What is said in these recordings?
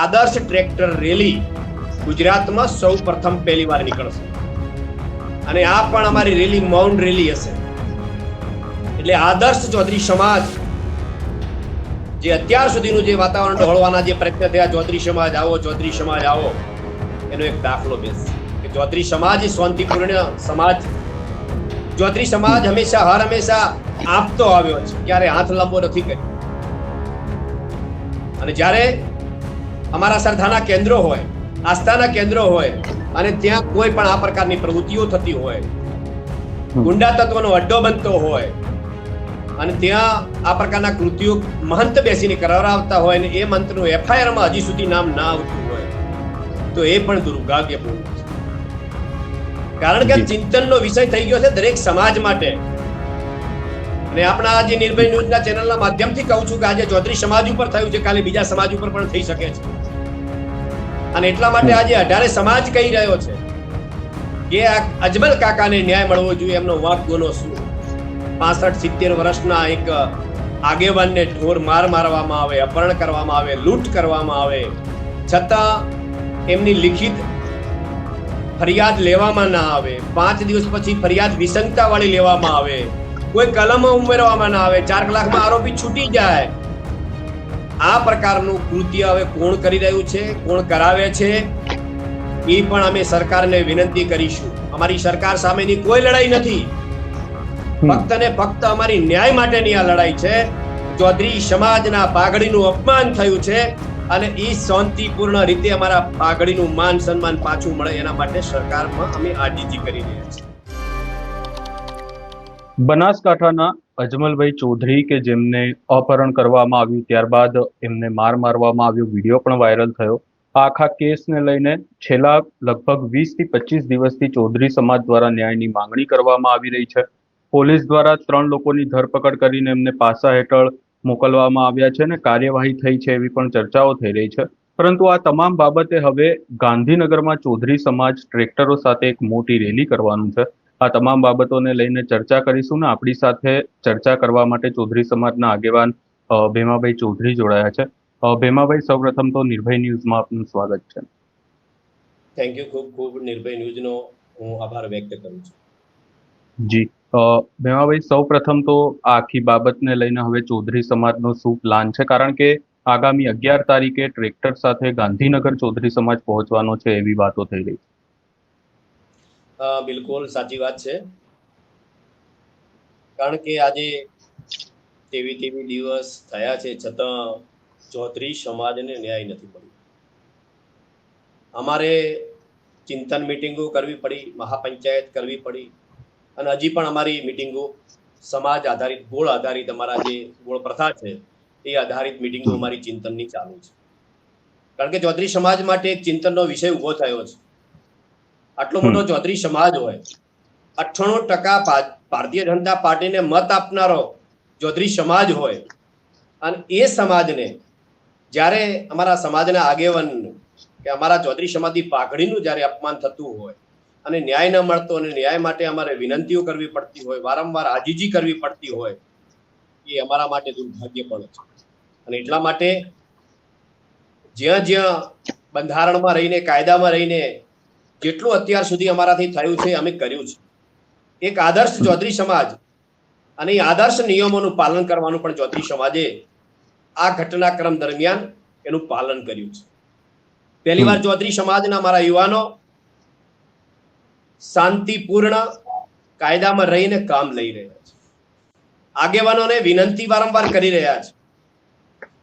આદર્શ tractor rally ગુજરાતમાં સૌ પ્રથમ પહેલી વાર નીકળશે અને આ પણ અમારી રેલી મૌન રેલી હશે. એટલે આદર્શ ચૌધરી સમાજ જે અત્યાર સુધીનું જે વાતાવરણ ઢોળવાના જે પ્રયત્ન થયા, ચૌધરી સમાજ આવો, ચૌધરી સમાજ આવો, એનો એક દાખલો બેસે કે ચૌધરી સમાજ શાંતિપૂર્ણ સમાજ. ચૌધરી સમાજ હંમેશા હર હંમેશા આપતો આવ્યો છે, ક્યારે હાથ લાંબો નથી કર્યો. અને જ્યારે અમારા શ્રદ્ધાના કેન્દ્રો હોય, આસ્થાના કેન્દ્રો હોય અને ત્યાં કોઈ પણ આ પ્રકારની પ્રવૃત્તિઓ થતી હોય, ગુંડા તત્વનો અડ્ડો બનતો હોય અને ત્યાં આ પ્રકારના કૃત્યો મહંત બેસીને કરાવતા હોય ને એ મંત્રનું એફઆઈઆરમાં હજી સુધી નામ ના આવતું હોય તો એ પણ દુર્ભાગ્યપૂર્ણ છે. કારણ કે ચિંતનનો વિષય થઈ ગયો છે દરેક સમાજ માટે. અને આપણા આજે નિર્ભય ન્યૂઝના ચેનલના માધ્યમથી કહું છું કે આજે ચૌધરી સમાજ ઉપર થયું છે, કાલે બીજા સમાજ ઉપર પણ થઈ શકે છે. અને એટલા માટે આજે 18 સમાજ કહી રહ્યો છે કે આ અજમલ કાકાને ન્યાય મળવો જોઈએ. એમનો વાંક ગુનો શું? 65-70 વર્ષના એક આગેવાનને ઢોર માર મારવામાં આવે, અપહરણ કરવામાં આવે, લૂંટ કરવામાં આવે, છતાં એમની લિખિત ફરિયાદ લેવામાં ના આવે. 5 દિવસ પછી ફરિયાદ વિસંગતા વાળી લેવામાં આવે, કોઈ કલમો ઉમેરવામાં ના આવે, 4 કલાકમાં આરોપી છૂટી જાય. આ પ્રકારનું કૃત્ય હવે કોણ કરી રહ્યું છે, કોણ કરાવે છે, એ પણ અમે સરકારને વિનંતી કરીશું. અમારી સરકાર સામેની કોઈ લડાઈ નથી, ફક્ત ને ફક્ત અમારી ન્યાય માટેની આ લડાઈ છે. ચૌધરી સમાજના પાઘડીનું અપમાન થયું છે અને એ શાંતિપૂર્ણ રીતે અમારા પાઘડીનું માન સન્માન પાછું મળે એના માટે સરકારમાં અમે આજીજી કરી રહ્યા છીએ. બનાસકાંઠાના અજમલભાઈ ચૌધરી કે જેમને અપહરણ કરવામાં આવ્યું, ત્યારબાદ એમને મારવામાં આવ્યો, વિડીયો પણ વાયરલ થયો. આ આખા કેસને લઈને છેલ્લા લગભગ 20 થી 25 દિવસથી ચૌધરી સમાજ દ્વારા ન્યાયની માંગણી કરવામાં આવી રહી છે. પોલીસ દ્વારા 3 લોકોની ધરપકડ કરીને એમને પાસા હેઠળ મોકલવામાં આવ્યા છે અને કાર્યવાહી થઈ છે એવી પણ ચર્ચાઓ થઈ રહી છે. પરંતુ આ તમામ બાબતે હવે ગાંધીનગરમાં ચૌધરી સમાજ ટ્રેક્ટરો સાથે એક મોટી રેલી કરવાનું છે. આ તમામ બાબતોને લઈને ચર્ચા કરીશું ને આપણી સાથે ચર્ચા કરવા માટે ચૌધરી સમાજના આગેવાન ભેમાભાઈ ચૌધરી જોડાયા છે. ભેમાભાઈ, સૌપ્રથમ તો નિર્ભય ન્યૂઝમાં આપનું સ્વાગત છે. Thank you. ખૂબ ખૂબ નિર્ભય ન્યૂઝનો હું આભાર વ્યક્ત કરું છું. જી ભેમાભાઈ, સૌપ્રથમ તો આ આખી બાબતને લઈને હવે ચૌધરી સમાજનો શું પ્લાન છે? કારણ કે આગામી 11 તારીખે ટ્રેક્ટર સાથે ગાંધીનગર ચૌધરી સમાજ પહોંચવાનો છે એવી વાતો થઈ રહી છે. બિલકુલ સાચી વાત છે. કારણ કે આજે તેવી દિવસ થયા છે છતાં ચૌધરી સમાજને ન્યાય નથી મળ્યો. અમારે ચિંતન મિટિંગો કરવી પડી, મહાપંચાયત કરવી પડી અને હજી પણ અમારી મિટિંગો સમાજ આધારિત, ગોળ આધારિત, અમારા જે ગોળ પ્રથા છે એ આધારિત મિટિંગો અમારી ચિંતનની ચાલુ છે. કારણ કે ચૌધરી સમાજ માટે એક ચિંતનનો વિષય ઉભો થયો છે. આટલો મોટો ચૌધરી સમાજ હોય, 98% ભારતીય જનતા પાર્ટીને મત આપનારો ચૌધરી સમાજ હોય અને એ સમાજને જ્યારે અમારા સમાજના આગેવાન કે અમારા ચૌધરી સમાજની પાઘડીનું જ્યારે અપમાન થતું હોય અને ન્યાય ન મળતો અને ન્યાય માટે અમારે વિનંતીઓ કરવી પડતી હોય, વારંવાર આજીજી કરવી પડતી હોય, એ અમારા માટે દુર્ભાગ્ય પણ છે. અને એટલા માટે જ્યાં બંધારણમાં રહીને, કાયદામાં રહીને જેટલું અત્યાર સુધી અમારાથી થયું છે અમે કર્યું છે. એક આદર્શ ચૌધરી સમાજ અને એ આદર્શ નિયમોનું પાલન કરવાનું પણ ચૌધરી સમાજે આ ઘટનાક્રમ દરમિયાન એનું પાલન કર્યું છે. પહેલી વાર ચૌધરી સમાજના મારા યુવાનો શાંતિપૂર્ણ કાયદામાં રહીને કામ લઈ રહ્યા છે. આગેવાનોને વિનંતી વારંવાર કરી રહ્યા છે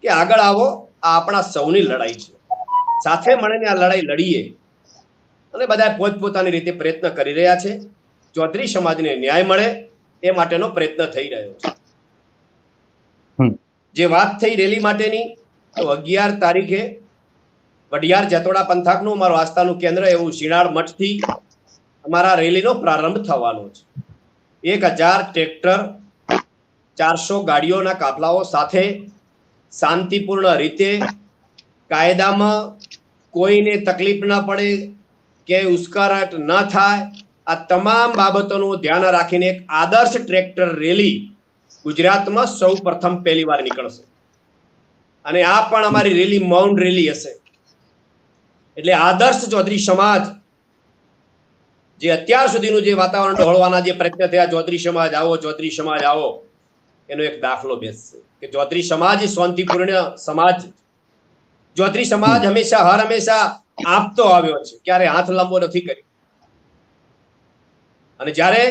કે આગળ આવો, આ આપણા સૌની લડાઈ છે, સાથે મળીને આ લડાઈ લડીએ. અને બધા પોતપોતાની રીતે પ્રયત્ન કરી રહ્યા છે. ચૌધરી સમાજને ન્યાય મળે એ માટેનો પ્રયત્ન થઈ રહ્યો છે. જે વાત થઈ રેલી માટેની, તો 11 તારીખે વઢિયાર જતોડા પંથકનું અમારું આસ્થાનું કેન્દ્ર એવું શિણાળ મઠથી અમારા રેલીનો પ્રારંભ થવાનો છે. 1000 ટ્રેક્ટર, 400 ગાડીઓના કાફલાઓ સાથે શાંતિપૂર્ણ રીતે, કાયદામાં કોઈને તકલીફ ના પડે, કે ઉશ્કેરાટ ન થાય, આ તમામ બાબતોનું ધ્યાન રાખીને એક આદર્શ ટ્રેક્ટર રેલી ગુજરાતમાં સૌ પ્રથમ પહેલી વાર નીકળશે. અને આ પણ અમારી રેલી મૌન રેલી હશે. એટલે આદર્શ ચૌધરી સમાજ જે અત્યાર સુધીનું જે વાતાવરણ ઢોળવાના જે પ્રયત્ન થયા, ચૌધરી સમાજ આવો, ચૌધરી સમાજ આવો, એનો એક દાખલો બેસશે કે ચૌધરી સમાજ શાંતિપૂર્ણ સમાજ. ચૌધરી સમાજ હંમેશા આપતો આવ્યો છે, ક્યારે હાથ લાંબો નથી કર્યો. અને જ્યારે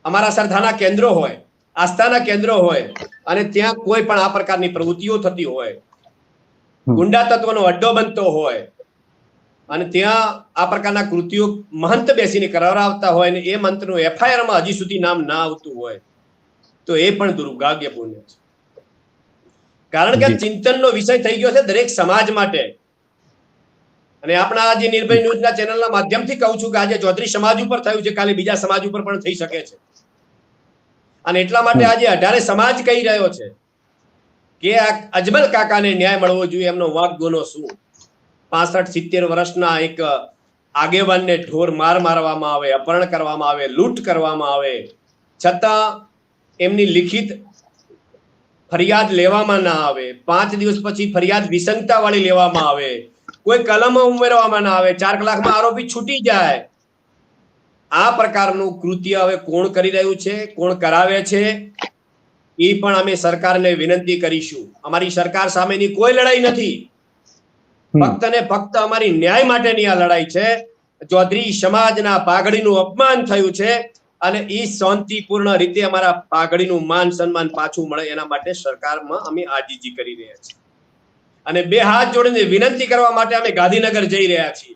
અમારા શ્રદ્ધાના કેન્દ્રો હોય, આસ્થાના કેન્દ્રો હોય અને ત્યાં કોઈ પણ આ પ્રકારની પ્રવૃત્તિઓ થતી હોય, ગુંડા તત્વનો અડ્ડો બનતો હોય અને ત્યાં આ પ્રકારના કૃત્યો મહંત બેસીને કરાવતા હોય ને એ મંત્રનું FIR માં હજી સુધી નામ ના આવતું હોય તો એ પણ દુર્ભાગ્યપૂર્ણ છે. કારણ કે ચિંતનનો વિષય થઈ ગયો છે દરેક સમાજ માટે. અને આપણા આજે નિર્ભય ન્યૂઝના ચેનલના માધ્યમથી કહું છું કે આજે ચૌધરી સમાજ ઉપર થયું છે, કાલે બીજા સમાજ ઉપર પણ થઈ શકે છે. અને એટલા માટે આજે 18 સમાજ કહી રહ્યો છે કે આ અજમલ કાકાને ન્યાય મળવો જોઈએ. એમનો વાંક ગુનો શું? 65-70 વર્ષના એક આગેવાનને ઢોર માર મારવામાં આવે, અપહરણ કરવામાં આવે, લૂંટ કરવામાં આવે, છતાં એમની લિખિત ફરિયાદ લેવામાં ના આવે. 5 દિવસ પછી ફરિયાદ વિસંગતા વાળી લેવામાં આવે, કોઈ કલમો ઉમેરવામાં ના આવે, 4 કલાકમાં આરોપી છૂટી જાય. આ પ્રકારનું કૃત્ય હવે કોણ કરી રહ્યું છે, કોણ કરાવે છે, એ પણ અમે સરકારને વિનંતી કરીશું. અમારી સરકાર સામેની કોઈ લડાઈ નથી, ફક્ત ને ફક્ત અમારી ન્યાય માટેની આ લડાઈ છે. ચૌધરી સમાજના પાઘડીનું અપમાન થયું છે અને એ શાંતિપૂર્ણ રીતે અમારા પાઘડીનું માન સન્માન પાછું મળે એના માટે સરકારમાં અમે આજીજી કરી રહ્યા છીએ. અને 2 હાથ જોડીને વિનંતી કરવા માટે અમે ગાંધીનગર જઈ રહ્યા છીએ.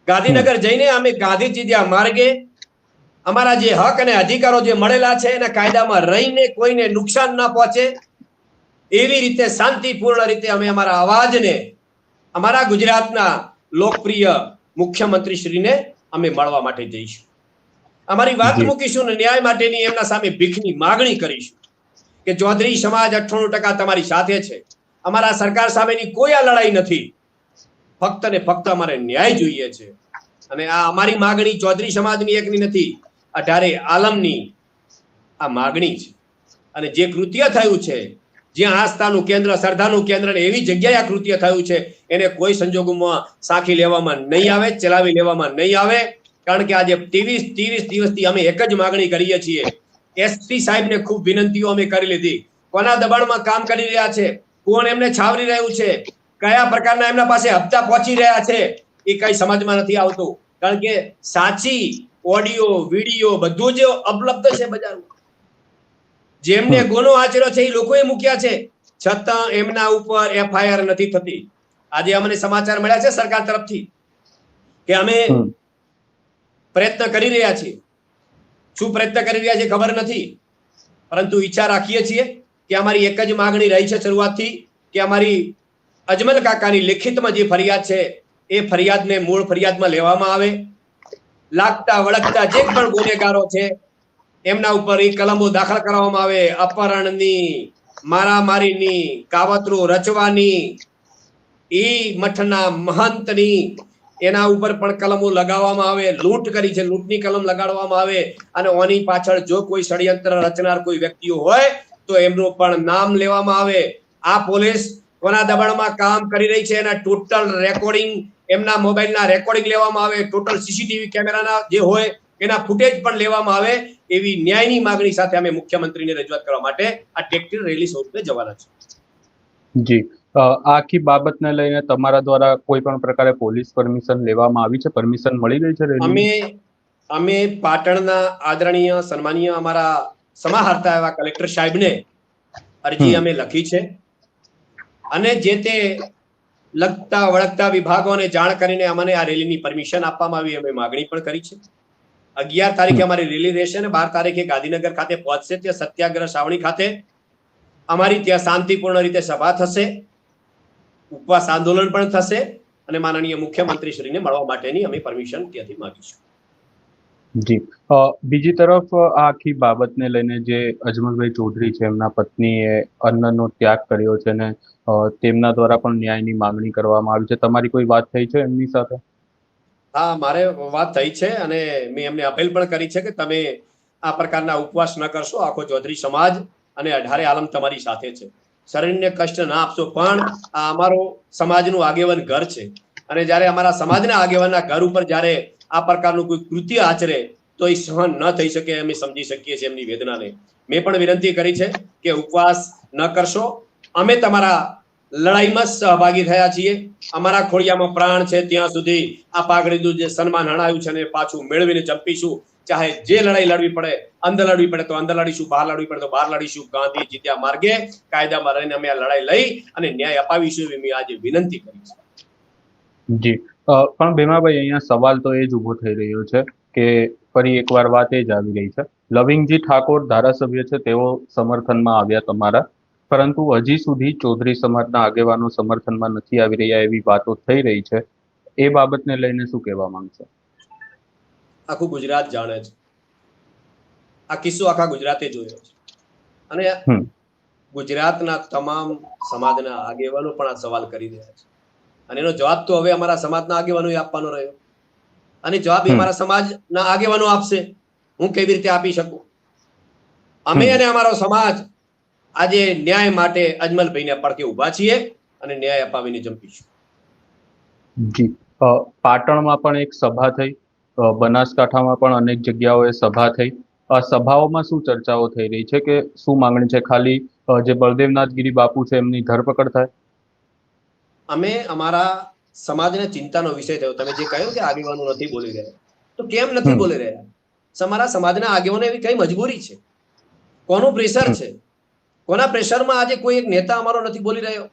ગાંધીનગર જઈને અમે ગાંધીજી માર્ગે અમારા જે હક અને અધિકારો જે મળેલા છે એના કાયદામાં રહીને કોઈને નુકસાન ના પહોંચે એવી રીતે શાંતિપૂર્ણ રીતે અમે અમારા અવાજને અમારા ગુજરાતના લોકપ્રિય મુખ્યમંત્રી શ્રીને અમે મળવા માટે જઈશું. અમારી વાત મૂકીશું ને ન્યાય માટેની એમના સામે ભીખની માગણી કરીશું કે ચૌધરી સમાજ 98% તમારી સાથે છે. અમારા સરકાર સામેની કોઈ આ લડાઈ નથી, ફક્ત ને ફક્ત અમારે ન્યાય જોઈએ છે. અને આ અમારી માગણી ચૌધરી સમાજની એકની નથી, 18 આલમની આ માગણી છે. અને જે કૃત્ય થયું છે, જ્યાં આસ્થાનું કેન્દ્ર, શ્રદ્ધાનું કેન્દ્ર એવી જગ્યાએ આ કૃત્ય થયું છે, એને કોઈ સંજોગોમાં સાખી લેવામાં નહીં આવે, ચલાવી લેવામાં નહીં આવે. કારણ કે આજે 23 દિવસથી અમે એક જ માગણી કરીએ છીએ. SP સાહેબને ખૂબ વિનંતીઓ અમે કરી લીધી. કોના દબાણમાં કામ કરી રહ્યા છે, કોણ એમને છાવરી રહ્યું છે, કયા પ્રકારના એમના પાસે હપ્તા પહોંચી રહ્યા છે, એ કઈ સમજમાં નથી આવતું. કારણ કે સાચી ઓડિયો, વિડીયો બધું જ ઉપલબ્ધ છે બજારમાં. જેમને ગુનો આચર્યો છે એ લોકોએ મૂક્યા છે, છતાં એમના ઉપર FIR નથી થતી. આજે અમને સમાચાર મળ્યા છે સરકાર તરફથી કે અમે પ્રયત્ન કરી રહ્યા છીએ. શું પ્રયત્ન કરી રહ્યા છે ખબર નથી, પરંતુ ઈચ્છા રાખીએ છીએ કે અમારી એક જ માગણી રહી છે શરૂઆતથી કે અમારી અજમલ કાકાની લિખિતમાં જે ફરિયાદ છે એ ફરિયાદને મૂળ ફરિયાદમાં લેવામાં આવે. લાગતા વળગતા જે પણ ગુનેગારો છે એમના ઉપર એ કલમો દાખલ કરવામાં આવે. અપહરણની, મારામારીની, કાવતરું રચવાની, એ મઠના મહંતની, એના ઉપર પણ કલમો લગાવવામાં આવે. લૂંટ કરી છે, લૂંટની કલમ લગાડવામાં આવે. અને ઓની પાછળ જો કોઈ ષડયંત્ર રચનાર કોઈ વ્યક્તિઓ હોય તો એમનું પણ નામ લેવામાં આવે. આ પોલીસ કોના દબાણમાં કામ કરી રહી છે એના ટોટલ રેકોર્ડિંગ, એમના મોબાઈલના રેકોર્ડિંગ લેવામાં આવે. ટોટલ CCTV કેમેરાના જે હોય એના ફૂટેજ પણ લેવામાં આવે. એવી ન્યાયની માગણી સાથે અમે મુખ્યમંત્રીને રજૂઆત કરવા માટે આ ટેક્ટર રેલી સ્વરૂપે જવાના છે. જી, આખી બાબતને લઈને તમારા દ્વારા કોઈ પણ પ્રકારે પોલીસ પરમિશન લેવામાં આવી છે? પરમિશન મળી ગઈ છે? અમે પાટણના આદરણીય સન્માનીય અમારા સમાહર્તા એવા કલેક્ટર સાહેબને અરજી અમે લખી છે અને જે તે લગતા વળગતા વિભાગોને જાણ કરીને અમને આ રેલીની પરમિશન આપવામાં આવી. અમે માગણી પણ કરી છે. 11 તારીખે અમારી રેલી રહેશે અને 12 તારીખે ગાંધીનગર ખાતે પહોંચશે. ત્યાં સત્યાગ્રહ છાવણી ખાતે અમારી ત્યાં શાંતિપૂર્ણ રીતે સભા થશે, ઉપવાસ આંદોલન પણ થશે અને માનનીય મુખ્યમંત્રી શ્રીને મળવા માટેની અમે પરમિશન ત્યાંથી માંગીશું. જી, બીજી તરફ આ આખી બાબતને લઈને જે અજમલભાઈ ચૌધરી છે, એમના પત્નીએ અન્નનો ત્યાગ કર્યો છે ને તેમના દ્વારા પણ ન્યાયની માંગણી કરવામાં આવી છે. તમારી કોઈ વાત થઈ છે એમની સાથે? હા, મારે વાત થઈ છે અને મેં એમને અપીલ પણ કરી છે કે તમે આ પ્રકારના ઉપવાસ ન કરશો. આખો ચૌધરી સમાજ અને 18 આલમ તમારી સાથે છે. શરીરને કષ્ટ ના આપશો, પણ આ અમારો સમાજનું આગેવાન ઘર છે. અને જ્યારે અમારા સમાજના આગેવાનના ઘર ઉપર જ્યારે આ પ્રકારનું કોઈ કૃત્ય આચરે તો એ સહન ન થઈ શકે. અમે સમજી શકીએ છીએ એમની વેદનાને. મેં પણ વિનંતી કરી છે કે ઉપવાસ ન કરશો, અમે તમારા લડાઈમાં સહભાગી થયા છીએ. અમારા ખોડિયામાં પ્રાણ છે ત્યાં સુધી આ પાઘડીનું જે સન્માન હણાયું છે ને પાછું મેળવીને જંપીશું. ચાહે જે લડાઈ લડવી પડે, અંદર લડવી પડે તો અંદર લડીશું, બહાર લડવી પડે તો બહાર લડીશું. ગાંધી જીત્યા માર્ગે કાયદામાં રહીને અમે આ લડાઈ લઈ અને ન્યાય અપાવીશું એવી મેં આજે વિનંતી કરી છે. જી, પણ ભીમાભાઈ અહીંયા સવાલ તો એ જ ઉભો થઈ રહ્યો છે કે ફરી એકવાર વાત એ જ આવી રહી છે. લવિંગજી ઠાકોર ધારાસભ્ય છે, તેઓ સમર્થનમાં આવ્યા તમારા, પરંતુ હજી સુધી ચૌધરી સમાજના આગેવાનો સમર્થનમાં નથી આવી રહ્યા એવી વાતો થઈ રહી છે. એ બાબતને લઈને શું કહેવા માંગશો? આખું ગુજરાત જાણે છે, આ કિસ્સો આખા ગુજરાતે જોયો છે અને ગુજરાતના તમામ સમાજના આગેવાનો પણ આ સવાલ કરી રહ્યા છે અને એનો જવાબ તો હવે અમારા સમાજના આગેવાનો આપવાનો રહ્યો અને જવાબ અમારા સમાજના આગેવાનો આપશે. હું કેવી રીતે આપી શકું? અમે અને અમારો સમાજ આજે ન્યાય માટે અજમલભાઈને પડખે ઉભા છીએ અને ન્યાય અપાવીને જંપીશું. જી, પાટણમાં પણ એક સભા થઈ, બનાસકાંઠામાં પણ અનેક જગ્યાઓએ સભા થઈ. આ સભાઓમાં શું ચર્ચાઓ થઈ રહી છે કે શું માંગણી છે? ખાલી જે બળદેવનાથગીરી બાપુ છે એમની ધરપકડ થાય? અમે અમારા સમાજને ચિંતાનો વિષય થયો. તમે જે કહ્યું કે આગેવાનો નથી બોલી રહ્યા, તો કેમ નથી બોલી રહ્યા? અમારા સમાજના આગેવાનો એવી કઈ મજબૂરી છે? કોનું પ્રેશર છે? કોના પ્રેશરમાં આજે કોઈ એક નેતા અમારો નથી બોલી રહ્યો?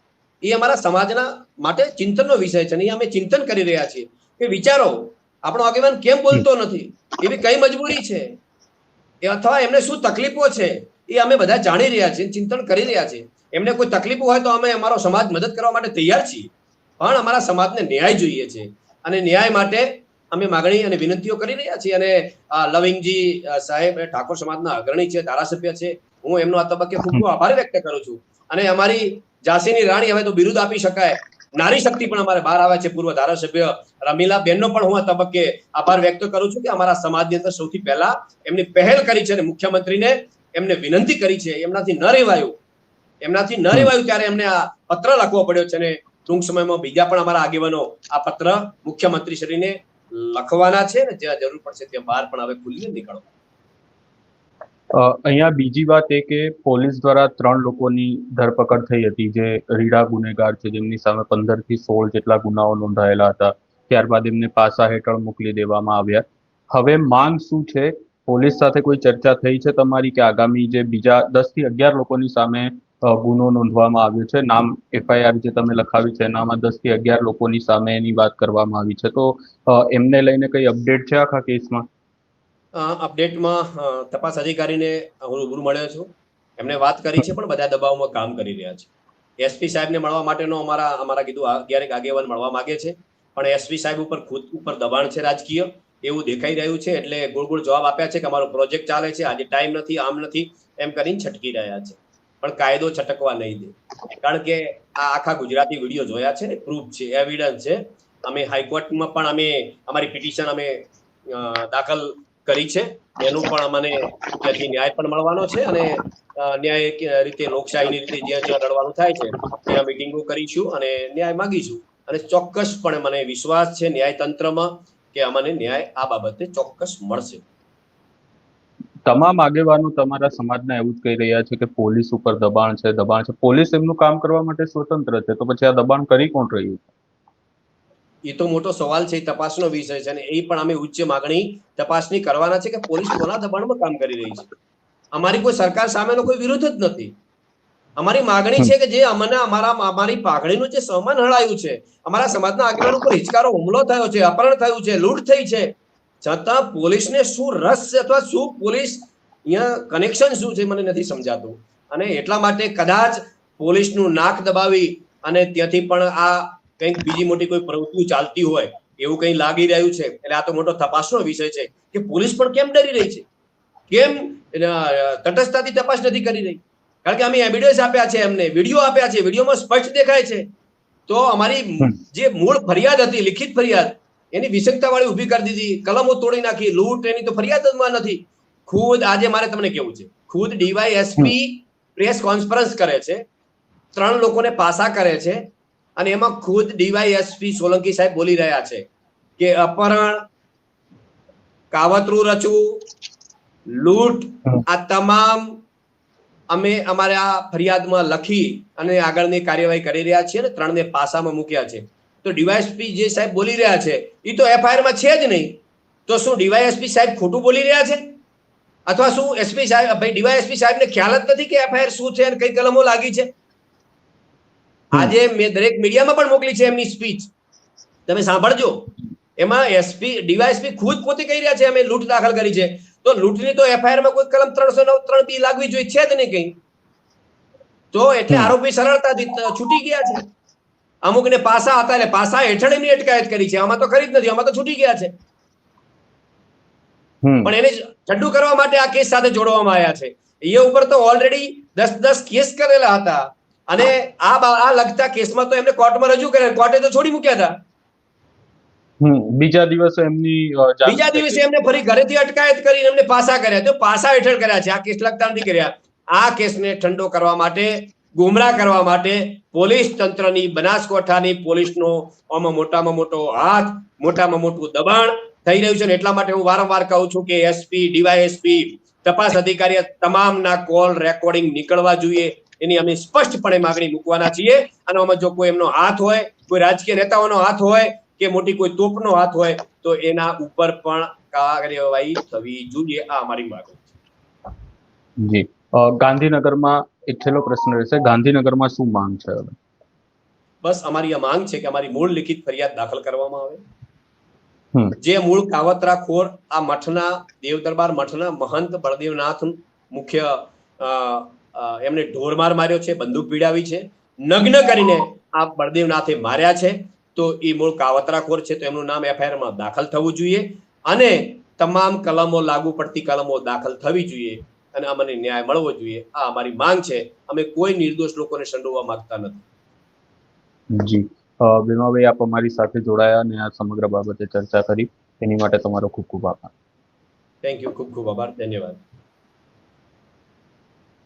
એ અમારા સમાજના માટે ચિંતનનો વિષય છે. અમે ચિંતન કરી રહ્યા છીએ કે વિચારો, આપણો આગેવાન કેમ બોલતો નથી? એવી કઈ મજબૂરી છે એ અથવા એમને શું તકલીફો છે એ અમે બધા જાણી રહ્યા છીએ, ચિંતન કરી રહ્યા છીએ. એમને કોઈ તકલીફો હોય તો અમે અમારો સમાજ મદદ કરવા માટે તૈયાર છીએ, પણ અમારા સમાજને ન્યાય જોઈએ છે અને ન્યાય માટે અમે માગણી અને વિનંતીઓ કરી રહ્યા છીએ. અને લવિંગજી સાહેબ ઠાકોર સમાજના અગ્રણી છે, ધારાસભ્ય છે. હું એમનો આ તબક્કે ખૂબ ખૂબ આભાર વ્યક્ત કરું છું. અને અમારી ઝાંસીની રાણી, હવે તો બિરુદ આપી શકાય, નારી શક્તિ પણ અમારે બહાર આવે છે. પૂર્વ ધારાસભ્ય રમીલા બેનનો પણ હું આ તબક્કે આભાર વ્યક્ત કરું છું કે અમારા સમાજની અંદર સૌથી પહેલા એમની પહેલ કરી છે અને મુખ્યમંત્રીને એમને વિનંતી કરી છે. એમનાથી ન રહેવાયું ત્યારે એમને આ પત્ર લખવો પડ્યો છે અને ટૂંક સમયમાં બીજા પણ અમારા આગેવાનો આ પત્ર મુખ્યમંત્રી શ્રીને લખવાના છે ને જ્યાં જરૂર પડશે ત્યાં બહાર પણ હવે ખુલ્લી નીકળવા. અહીંયા બીજી વાત એ કે પોલીસ દ્વારા 3 લોકોની ધરપકડ થઈ હતી જે રીડા ગુનેગાર છે, જેમની સામે 15 થી 16 જેટલા ગુનાઓ નોંધાયેલા હતા. ત્યારબાદ એમને પાસા હેઠળ મોકલી દેવામાં આવ્યા. હવે માંગ શું છે? પોલીસ સાથે કોઈ ચર્ચા થઈ છે તમારી કે આગામી જે બીજા 10 થી 11 લોકોની સામે ગુનો નોંધવામાં આવ્યો છે, નામ FIR જે તમે લખાવી છે એનામાં 10 થી 11 લોકોની સામે એની વાત કરવામાં આવી છે, તો એમને લઈને કઈ અપડેટ છે આખા કેસમાં? અપડેટમાં તપાસ અધિકારીને હું રૂબરૂ મળ્યો છું. એમને વાત કરી છે પણ બધા દબાવમાં કામ કરી રહ્યા છે. SP સાહેબને મળવા માટેનો અમારા કીધું ક્યારેક આગેવાન મળવા માંગે છે, પણ SP સાહેબ ખુદ ઉપર દબાણ છે રાજકીય, એવું દેખાઈ રહ્યું છે. એટલે ગોળ ગોળ જવાબ આપ્યા છે કે અમારો પ્રોજેક્ટ ચાલે છે, આજે ટાઈમ નથી, આમ નથી, એમ કરીને છટકી રહ્યા છે. પણ કાયદો છટકવા નહીં દે, કારણ કે આ આખા ગુજરાતી વિડીયો જોયા છે ને, પ્રૂફ છે, એવિડન્સ છે. અમે હાઈકોર્ટમાં પણ અમારી પિટિશન અમે દાખલ કરી છે. એનું પણ અમને ત્યાંથી ન્યાય પણ મળવાનો છે અને ન્યાય રીતે લોકશાહીની રીતે જ્યાં જ્યાં લડવાનું થાય છે ત્યાં મિટિંગો કરીશું અને ન્યાય માગીશું. અને ચોક્કસપણે મને વિશ્વાસ છે ન્યાયતંત્રમાં કે અમને ન્યાય આ બાબતે ચોક્કસ મળશે. તમામ આગેવાનો તમારા સમાજના એવું જ કહી રહ્યા છે કે પોલીસ ઉપર દબાણ છે. પોલીસ એમનું કામ કરવા માટે સ્વતંત્ર છે, તો પછી આ દબાણ કરી કોણ રહ્યું છે? એ તો મોટો સવાલ છે, તપાસનો વિષય છે અને એ પણ અમે ઉચ્ચ માગણી તપાસની કરવાના છે કે પોલીસ કોના દબાણમાં કામ કરી રહી છે. અમારી કોઈ સરકાર સામેનો કોઈ વિરોધ જ નથી. અમારી માગણી છે કે જે અમારી પાઘડીનું જે સન્માન હણાયું છે, અમારા સમાજના આગેવાનો પર હિચકારો હુમલો થયો છે, અપહરણ થયું છે, લૂંટ થઈ છે, છતાં પોલીસને શું રસ છે અથવા શું પોલીસ અહીંયા કનેક્શન શું છે મને નથી સમજાતું. અને એટલા માટે કદાચ પોલીસનું નાક દબાવી અને ત્યાંથી પણ આ કંઈક બીજી મોટી કોઈ પ્રવૃત્તિ ચાલતી હોય એવું કંઈ લાગી રહ્યું છે. એટલે આ તો મોટો તપાસનો વિષય છે કે પોલીસ પણ કેમ ડરી રહી છે, કેમ તટસ્થતાથી તપાસ નથી કરી રહી? કારણ કે અમે એવિડન્સ આપ્યા છે, એમને વિડીયો આપ્યા છે, વિડીયોમાં સ્પષ્ટ દેખાય છે. તો અમારી જે મૂળ ફરિયાદ હતી, લિખિત ફરિયાદ, એની વિસંગતાવાળી ઊભી કરી દીધી, કલમો તોડી નાખી, લૂંટ એની તો ફરિયાદમાં નથી. ખુદ આજે મારે તમને કેવું છે, ખુદ DYSP પ્રેસ કોન્ફરન્સ કરે છે, 3 લોકોને પાસા કરે છે, અને એમાં ખુદ ડીવાયએસપી સોલંકી સાહેબ બોલી રહ્યા છે કે અપહરણ, કાવતરું રચવું, લૂંટ, આ તમામ અમે અમારા ફરિયાદમાં લખી અને આગળની કાર્યવાહી કરી રહ્યા છીએ અને 3ને પાસામાં મૂક્યા છે. તો ડીવાયએસપી જે સાહેબ બોલી રહ્યા છે એ તો એફઆઈઆર માં છે જ નહીં. તો શું ડીવાયએસપી સાહેબ ખોટું બોલી રહ્યા છે, અથવા શું એસપી સાહેબ ભાઈ ડીવાયએસપી સાહેબને ખ્યાલ જ નથી કે એફઆઈઆર શું છે અને કઈ કલમો લાગી છે? આજે મેં દરેક મીડિયામાં પણ મોકલી છે એમની સ્પીચ, તમે સાંભળજો. એમાં ડીવાયએસપી ખુદ પોતે કહી રહ્યા છે અમે લૂંટ દાખલ કરી છે. તો લૂંટની તો એફઆઈઆર માં કોઈ કલમ 309(3) બી લાગવી જોઈએ છે જ નહીં કઈ. તો એટલે આરોપી સરળતાથી છૂટી ગયા છે. અમુકને પાસા હતા એટલે પાસા હેઠળ એની અટકાયત કરી છે, આમાં તો કરી જ નથી, આમાં તો છૂટી ગયા છે. પણ એને ઠંડુ કરવા માટે આ કેસ સાથે જોડવામાં આવ્યા છે. એ ઉપર તો ઓલરેડી 10 કેસ કરેલા હતા અને આ લગતા કેસમાં તો એમને કોર્ટમાં રજૂ કર્યા, કોર્ટે તો છોડી મૂક્યા હતા. બીજા દિવસે એમને ફરી ઘરેથી અટકાયત કરીને એમને પાસા કર્યા. તો પાસા હેઠળ કર્યા છે, આ કેસ લગતા નથી કર્યા. આ કેસને ઠંડો કરવા માટે, ગુમરાહ કરવા માટે પોલીસ તંત્રની, બનાસકાંઠાની પોલીસનો આમાં મોટામાં મોટો હાથ, મોટામાં મોટું દબાણ થઈ રહ્યું છે. એટલા માટે હું વારંવાર કહું છું કે એસપી, ડીવાયએસપી, તપાસ અધિકારી તમામના કોલ રેકોર્ડિંગ નીકળવા જોઈએ. એની અમે સ્પષ્ટપણે માગણી મૂકવાના છીએ. અને આમાં જો કોઈ એમનો હાથ હોય, કોઈ રાજકીય નેતાઓનો હાથ હોય કે મોટી કોઈ તોપનો હાથ હોય તો એના ઉપર પણ કાર્યવાહી થવી જોઈએ. આ અમારી માંગણી છે. જી, ગાંધીનગરમાં એક છેલ્લો પ્રશ્ન રહેશે. ગાંધીનગરમાં શું માંગ છે હવે? બસ અમારી આ માંગ છે કે અમારી મૂળ લિખિત ફરિયાદ દાખલ કરવામાં આવે. જે મૂળ કાવતરાખોર આ મઠના, દેવ દરબાર મઠના મહંત બળદેવનાથ મુખ્ય એમને ઢોરમાર માર્યો છે, બંદૂક ભીડાવી છે, નગ્ન કરીને આ બળદેવનાથે માર્યા છે. તો એ મૂળ કાવતરાખોર છે, તો એમનું નામ એફઆઈઆર માં દાખલ થવું જોઈએ અને તમામ કલમો, લાગુ પડતી કલમો દાખલ થવી જોઈએ અને અમને ન્યાય મળવો જોઈએ. આ અમારી માંગ છે. અમે કોઈ નિર્દોષ લોકોને સંડોવવા માંગતા નથી. જી, ભીમાભાઈ, આપ અમારી સાથે જોડાયા અને આ સમગ્ર બાબતે ચર્ચા કરી એની માટે તમારો ખૂબ ખૂબ આભાર. થેન્ક યુ, ખૂબ ખૂબ આભાર, ધન્યવાદ.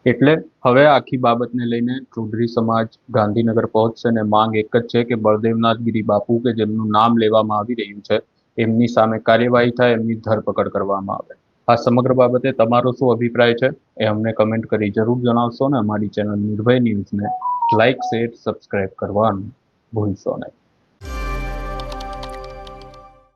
એટલે હવે આખી બાબતને લઈને ચૌધરી સમાજ ગાંધીનગર પહોંચશે અને માંગ એક જ છે કે બળદેવનાથ ગીરી બાપુ કે જેમનું નામ લેવામાં આવી રહ્યું છે એમની સામે કાર્યવાહી થાય, એમની ધરપકડ કરવામાં આવે. આ સમગ્ર બાબતે તમારો શું અભિપ્રાય છે એ અમને કમેન્ટ કરી જરૂર જણાવશો ને અમારી ચેનલ નિર્ભય ન્યૂઝને લાઇક, શેર, સબસ્ક્રાઇબ કરવાનું ભૂલશો નહીં.